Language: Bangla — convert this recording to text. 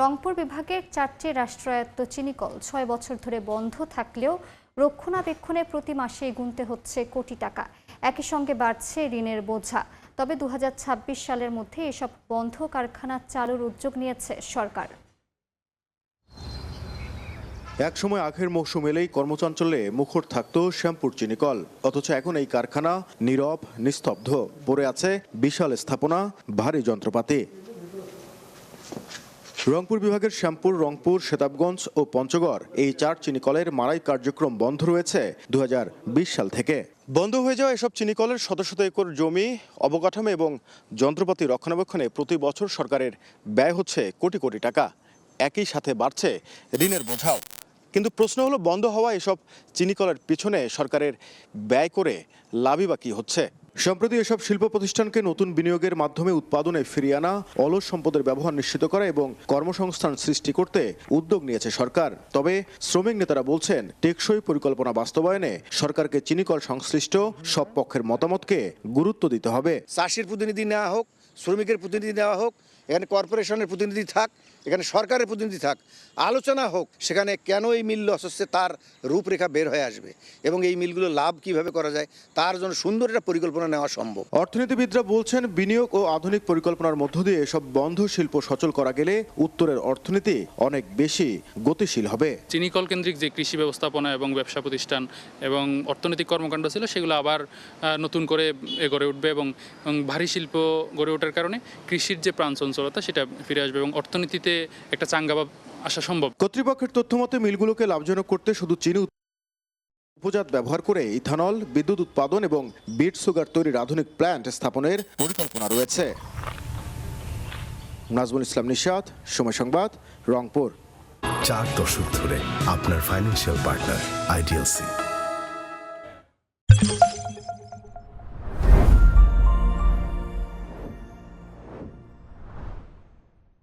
রংপুর বিভাগের 4টি রাষ্ট্রায়ত্ত চিনিকল 6 বছর ধরে বন্ধ থাকলেও রক্ষণাবেক্ষণে প্রতি মাসেই গুনতে হচ্ছে কোটি টাকা। একই সঙ্গে বাড়ছে ঋণের বোঝা। তবে 2026 সালের মধ্যে এসব বন্ধ কারখানা চালুর উদ্যোগ নিয়েছে সরকার। একসময় আখের মৌসুম এলেই কর্মচাঞ্চল্যে মুখর থাকত শ্যামপুর চিনিকল, অথচ এখন এই কারখানা নীরব, নিস্তব্ধ। পড়ে আছে বিশাল স্থাপনা, ভারী যন্ত্রপাতি। রংপুর বিভাগের শ্যামপুর, রংপুর, সেতাবগঞ্জ ও পঞ্চগড় এই 4 চিনিকলের মাড়াই কার্যক্রম বন্ধ রয়েছে 2020 সাল থেকে। বন্ধ হয়ে যাওয়া এসব চিনিকলের শত শত একর জমি, অবকাঠামো এবং যন্ত্রপাতি রক্ষণাবেক্ষণে প্রতি বছর সরকারের ব্যয় হচ্ছে কোটি কোটি টাকা। একই সাথে বাড়ছে ঋণের বোঝাও। কিন্তু প্রশ্ন হলো, বন্ধ হওয়া এসব চিনিকলের পিছনে সরকারের ব্যয় করে লাভই বা কি হচ্ছে? সম্প্রতি এসব শিল্প প্রতিষ্ঠানকে নতুন বিনিয়োগের মাধ্যমে উৎপাদনে ফিরিয়ে আনা, অলস সম্পদের ব্যবহার নিশ্চিত করা এবং কর্মসংস্থান সৃষ্টি করতে উদ্যোগ নিয়েছে সরকার। তবে শ্রমিক নেতারা বলছেন, টেকসই পরিকল্পনা বাস্তবায়নে সরকারকে চিনিকল সংশ্লিষ্ট সব পক্ষের মতামতকে গুরুত্ব দিতে হবে। চাষির প্রতিনিধি নেওয়া হোক, শ্রমিকের প্রতিনিধি নেওয়া হোক, এখানে কর্পোরেশনের প্রতিনিধি থাক, এখানে সরকারের প্রতিনিধি থাক, আলোচনা হোক সেখানে কেন এই মিল লস হচ্ছে তার রূপরেখা বের হয়ে আসবে এবং এই মিলগুলো লাভ কিভাবে করা যায় তার জন্য সুন্দর একটা পরিকল্পনা নেওয়া সম্ভব। অর্থনীতিবিদরা বলছেন, বিনিয়োগ ও আধুনিক পরিকল্পনার মধ্য দিয়ে এসব বন্ধ শিল্প সচল করা গেলে উত্তরের অর্থনীতি অনেক বেশি গতিশীল হবে। চিনিকল কেন্দ্রিক যে কৃষি ব্যবস্থাপনা এবং ব্যবসা প্রতিষ্ঠান এবং অর্থনৈতিক কর্মকাণ্ড ছিল সেগুলো আবার নতুন করে গড়ে উঠবে এবং ভারী শিল্প গড়ে ওঠার কারণে কৃষির যে প্রাণ চঞ্চলতা সেটা ফিরে আসবে এবং অর্থনীতিতে একটা চাঙ্গাভাব আসা সম্ভব। কর্তৃপক্ষের তথ্যমতে মিলগুলোকে লাভজনক করতে শুধু চিনি উপজাত ব্যবহার করে ইথানল, বিদ্যুৎ উৎপাদন এবং বিট সুগার তৈরির আধুনিক প্ল্যান্ট স্থাপনের পরিকল্পনা রয়েছে। নাজমুল ইসলাম নিশাত, সময় সংবাদ, রংপুর। 4 দশক ধরে আপনার ফাইন্যান্সিয়াল পার্টনার আইডিএলসি।